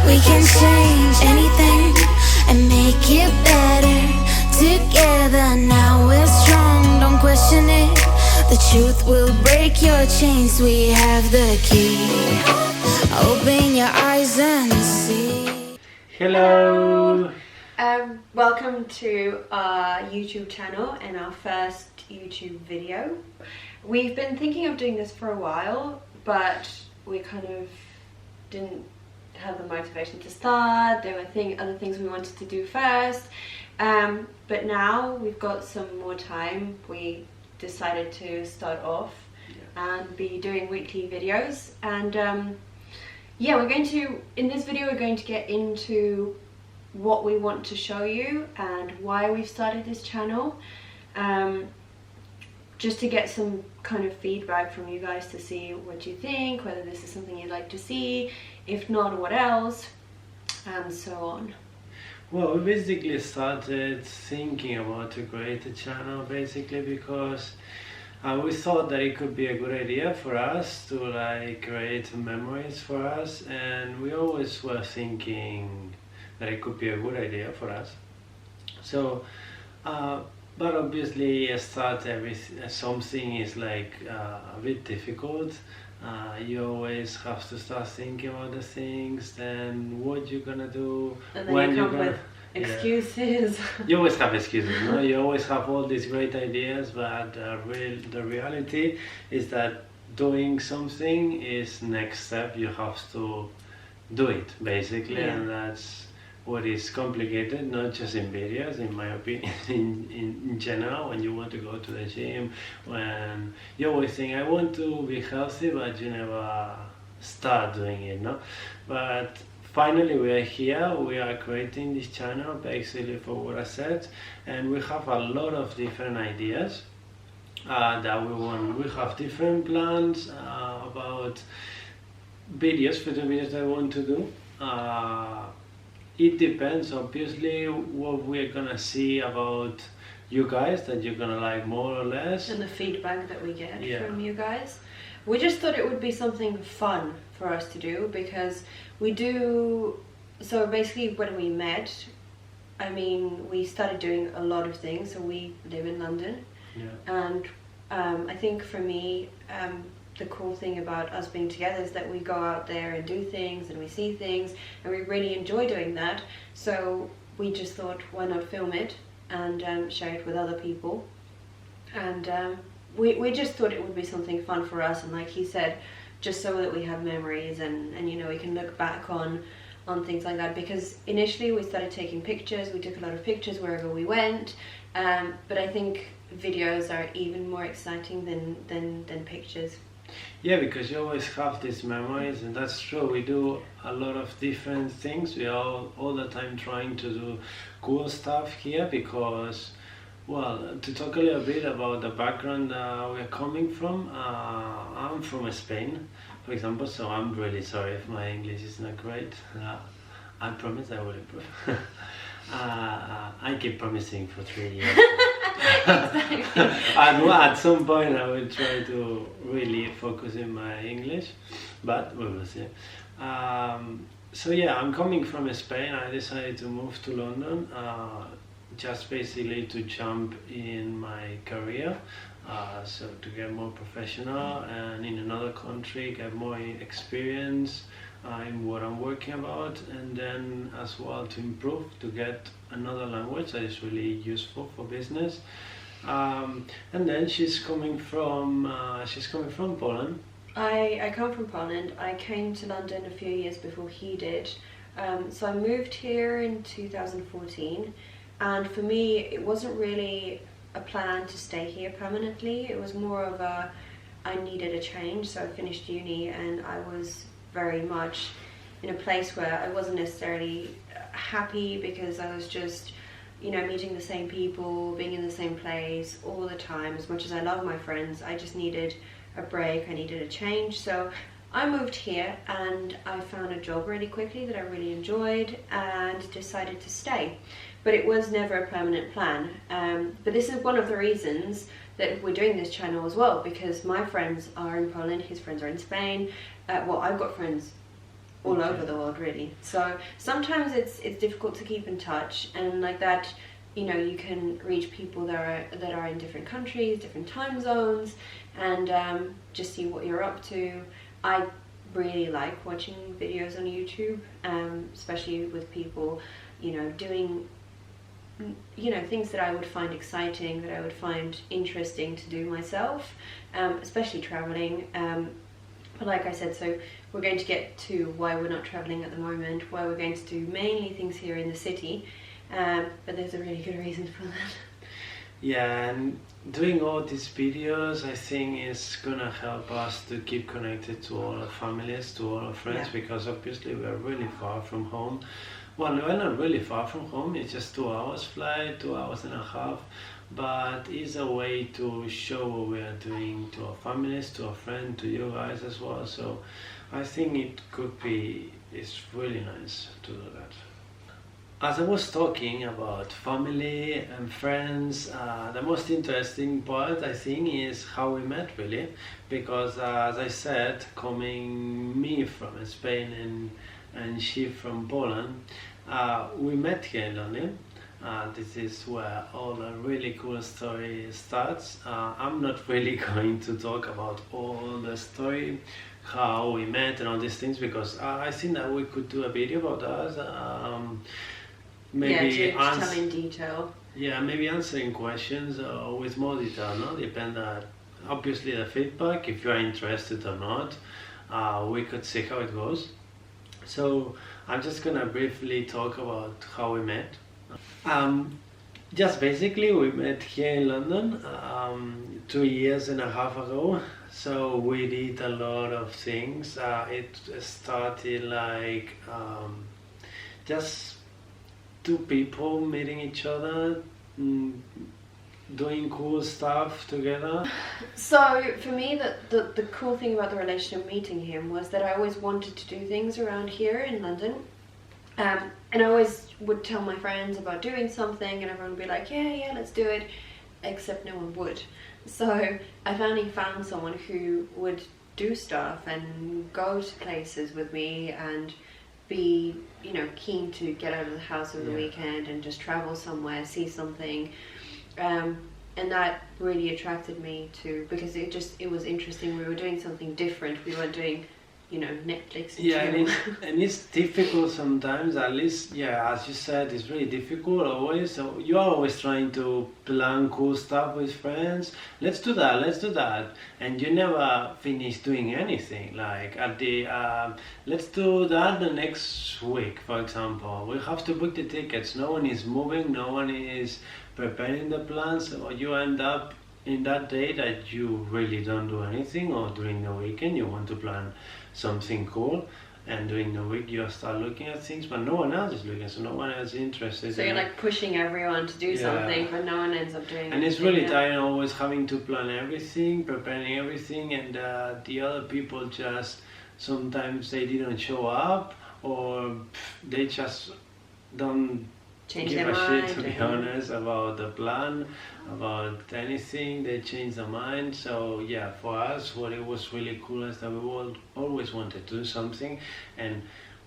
We can change anything and make it better together. Now we're strong, don't question it. The truth will break your chains. We have the key. Open your eyes and see. Hello! Welcome to our YouTube channel and our first YouTube video. We've been thinking of doing this for a while, but we kind of didn't have the motivation to start. There were other things we wanted to do first, but now we've got some more time. We decided to start off and be doing weekly videos, and yeah, in this video we're going to get into what we want to show you and why we've started this channel, just to get some kind of feedback from you guys to see what you think, whether this is something you'd like to see, if not, what else, and so on. Well, we basically started thinking about to create a channel basically because we thought that it could be a good idea for us to like create memories for us, and we always were thinking that it could be a good idea for us. So but obviously something is like a bit difficult. You always have to start thinking about the things, then what you're gonna do, and then when you you're come gonna with excuses. You always have excuses, no? You always have all these great ideas, but the reality is that doing something is next step. You have to do it basically, and that's what is complicated, not just in videos, in my opinion, in general. When you want to go to the gym, when you always think, I want to be healthy, but you never start doing it, no? But finally we are here, we are creating this channel basically for what I said, and we have a lot of different ideas that we want. We have different plans about videos, for the videos that I want to do. It depends obviously what we're gonna see about you guys, that you're gonna like more or less, and the feedback that we get from you guys. We just thought it would be something fun for us to do, because we do. So basically when we met, I mean, we started doing a lot of things. So we live in London, and I think for me, the cool thing about us being together is that we go out there and do things and we see things, and we really enjoy doing that. So we just thought, why not film it and share it with other people, and we just thought it would be something fun for us, and like he said, just so that we have memories and you know, we can look back on things like that. Because initially we started taking pictures, we took a lot of pictures wherever we went, but I think videos are even more exciting than pictures. Yeah, because you always have these memories, and that's true. We do a lot of different things. We are all the time trying to do cool stuff here because, well, to talk a little bit about the background we're coming from, I'm from Spain, for example, so I'm really sorry if my English is not great. I promise I will improve. I keep promising for 3 years. At some point I will try to really focus in my English, but we will see. So yeah, I'm coming from Spain. I decided to move to London just basically to jump in my career, so to get more professional and in another country get more experience in what I'm working about, and then as well to improve, to get another language that is really useful for business. And then she's coming from Poland. I come from Poland. I came to London a few years before he did. So I moved here in 2014, and for me it wasn't really a plan to stay here permanently. It was more of I needed a change. So I finished uni and I was very much in a place where I wasn't necessarily happy, because I was just, you know, meeting the same people, being in the same place all the time. As much as I love my friends, I just needed a break, I needed a change. So I moved here and I found a job really quickly that I really enjoyed and decided to stay. But it was never a permanent plan. But this is one of the reasons that we're doing this channel as well, because my friends are in Poland, his friends are in Spain. Well, I've got friends all over the world, really. So sometimes it's difficult to keep in touch, and like that, you know, you can reach people that are in different countries, different time zones, and just see what you're up to. I really like watching videos on YouTube, especially with people, you know, doing, you know, things that I would find exciting, that I would find interesting to do myself, especially traveling. But like I said, so we're going to get to why we're not traveling at the moment, why we're going to do mainly things here in the city, but there's a really good reason for that. Yeah, and doing all these videos, I think, is gonna help us to keep connected to all our families, to all our friends, because obviously we are really far from home. Well, we're not really far from home, it's just 2 hours flight, 2.5 hours, but it's a way to show what we are doing to our families, to our friends, to you guys as well. So I think it's really nice to do that. As I was talking about family and friends, the most interesting part, I think, is how we met, really, because as I said, coming me from Spain and she from Poland, we met here in London. This is where all the really cool story starts. I'm not really going to talk about all the story, how we met and all these things, because I think that we could do a video about us. Maybe tell in detail. Yeah, maybe answering questions with more detail, no? Depend obviously the feedback, if you are interested or not. We could see how it goes. So I'm just gonna briefly talk about how we met. Just basically we met here in London 2.5 years ago. So we did a lot of things. It started like just two people meeting each other, doing cool stuff together. So for me, the cool thing about the relationship meeting him was that I always wanted to do things around here in London, and I always would tell my friends about doing something, and everyone would be like, yeah, let's do it, except no one would. So I finally found someone who would do stuff and go to places with me and be, you know, keen to get out of the house over the weekend and just travel somewhere, see something, and that really attracted me to, because it was interesting. We were doing something different. We weren't doing, you know, Netflix and and it's difficult sometimes, at least, as you said, it's really difficult always. So you're always trying to plan cool stuff with friends. Let's do that, and you never finish doing anything. Like at the let's do that the next week, for example. We have to book the tickets. No one is moving, no one is preparing the plans, so you end up in that day that you really don't do anything, or during the weekend you want to plan something cool, and during the week you start looking at things, but no one else is looking, so no one else is interested. So you're like pushing everyone to do something, but no one ends up doing and it's really tiring, always having to plan everything, preparing everything, and the other people just sometimes they didn't show up, or they just don't give a shit, to be honest, about the plan, about anything. They change their mind. So yeah, for us, what it was really cool is that we all always wanted to do something, and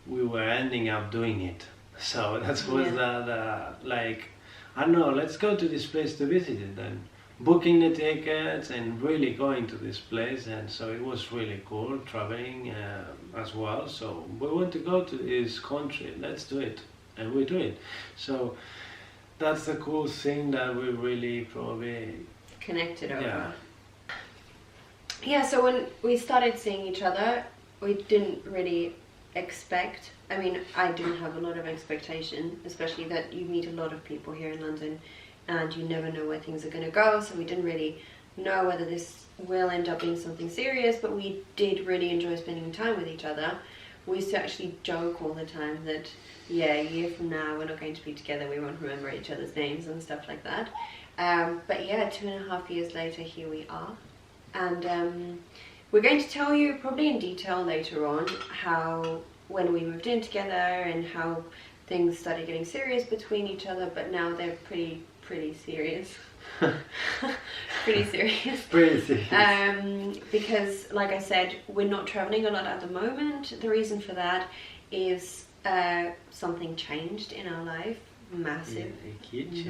we were ending up doing it. So that was the like, I don't know, let's go to this place to visit it, and booking the tickets and really going to this place. And so it was really cool traveling as well. So we want to go to this country, let's do it. And we do it. So that's the cool thing that we really probably connected over. Yeah, so when we started seeing each other, we didn't really expect, I mean, I didn't have a lot of expectation, especially that you meet a lot of people here in London and you never know where things are going to go, so we didn't really know whether this will end up being something serious, but we did really enjoy spending time with each other. We used to actually joke all the time that, a year from now we're not going to be together, we won't remember each other's names and stuff like that. But 2.5 years later, here we are. And we're going to tell you probably in detail later on how, when we moved in together and how things started getting serious between each other, but now they're pretty serious. Pretty serious. Pretty serious. Because, like I said, we're not traveling a lot at the moment. The reason for that is something changed in our life. Massive change.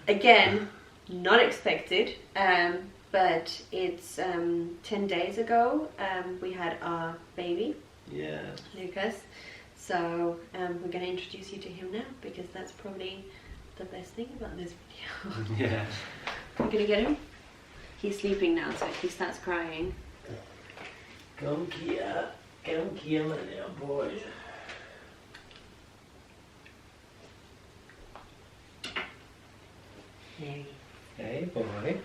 Again, not expected, but it's 10 days ago we had our baby, Lucas. So we're going to introduce you to him now, because that's probably the best thing about this video. Yeah. We're going to get him. He's sleeping now, so if he starts crying. Come here, my little boy. Hey boy.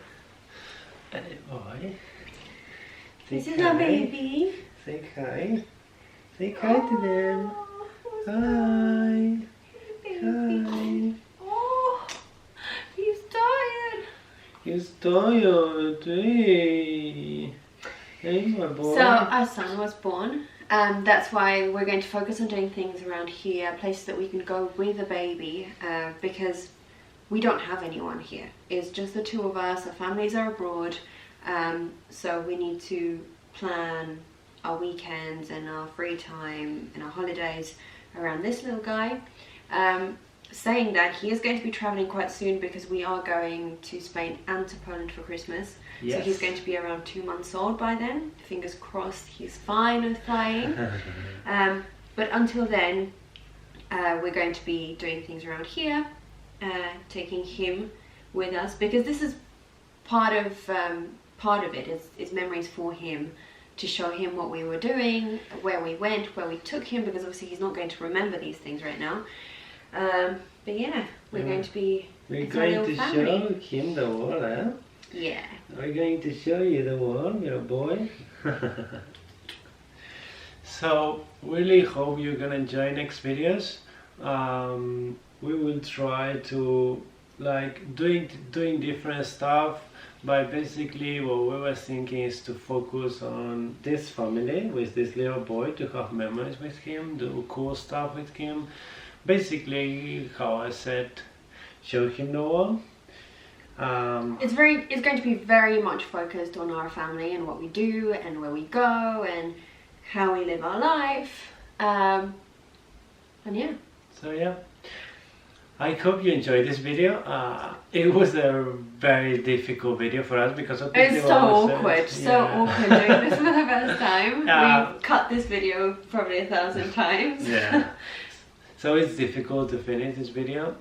Hey boy. This is our baby. Say hi. Say hi to them. Hi. Hi. Oh, he's tired. He's tired. Hey. Hey, my boy. So our son was born. That's why we're going to focus on doing things around here, places that we can go with the baby, because we don't have anyone here. It's just the two of us. Our families are abroad, so we need to plan our weekends and our free time and our holidays around this little guy. Saying that, he is going to be traveling quite soon, because we are going to Spain and to Poland for Christmas. Yes. So he's going to be around 2 months old by then. Fingers crossed he's fine with flying. But until then, we're going to be doing things around here, taking him with us, because this is part of it is memories for him, to show him what we were doing, where we went, where we took him, because obviously he's not going to remember these things right now. But yeah, we're going to be. We're going to show him the world, huh? Yeah. We're going to show you the world, little boy. So really hope you're gonna enjoy next videos. We will try to doing different stuff, but basically what we were thinking is to focus on this family with this little boy, to have memories with him, do cool stuff with him. Basically, how I said, show him the world. It's going to be very much focused on our family and what we do and where we go and how we live our life. And yeah. So yeah, I hope you enjoyed this video. It was a very difficult video for us because of it's so awkward, doing this for the first time. We cut this video probably 1,000 times. Yeah. So it's difficult to finish this video.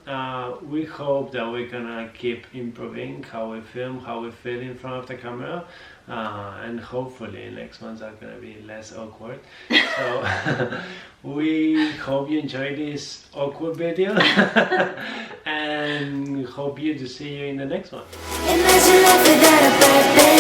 We hope that we're gonna keep improving how we film, how we feel in front of the camera, and hopefully next ones are gonna be less awkward. So we hope you enjoyed this awkward video, and hope you to see you in the next one. Imagine life without a birthday.